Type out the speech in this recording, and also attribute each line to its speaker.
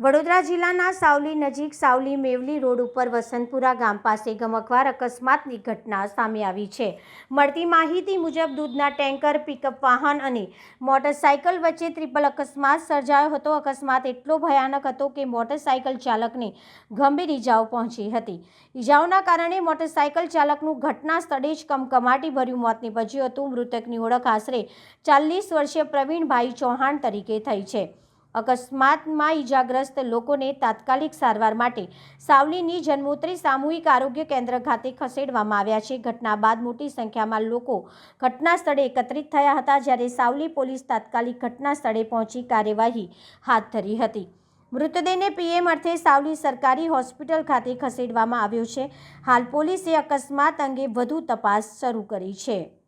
Speaker 1: વડોદરા જિલ્લાના સાવલી નજીક સાવલી મેવલી રોડ ઉપર વસંતપુરા ગામ પાસે ગમખ્વાર અકસ્માતની ઘટના સામે આવી છે। મળતી માહિતી મુજબ દૂધના ટેન્કર, પિકઅપ વાહન અને મોટરસાઇકલ વચ્ચે ટ્રિપલ અકસ્માત સર્જાયો હતો। અકસ્માત એટલો ભયાનક હતો કે મોટરસાઇકલ ચાલકને ગંભીર ઇજાઓ પહોંચી હતી। ઇજાઓના કારણે મોટરસાઇકલ ચાલકનું ઘટના સ્થળે જ કમકમાટીભર્યું મોત નીપજ્યું હતું। મૃતકની ઓળખ આશરે 40 વર્ષીય પ્રવીણભાઈ ચૌહાણ તરીકે થઈ છે। અકસ્માતમાં ઇજાગ્રસ્ત લોકોને તાત્કાલિક સારવાર માટે સાવલીની જન્મોત્રી સામૂહિક આરોગ્ય કેન્દ્ર ખાતે ખસેડવામાં આવ્યા છે। ઘટના બાદ મોટી સંખ્યામાં લોકો ઘટના સ્થળે એકત્રિત થયા હતા, જ્યારે સાવલી પોલીસ તાત્કાલિક ઘટના સ્થળે પહોંચી કાર્યવાહી હાથ ધરી હતી। મૃતદેહને પીએમ અર્થે સાવલી સરકારી હોસ્પિટલ ખાતે ખસેડવામાં આવ્યો છે। હાલ પોલીસે અકસ્માત અંગે વધુ તપાસ શરૂ કરી છે।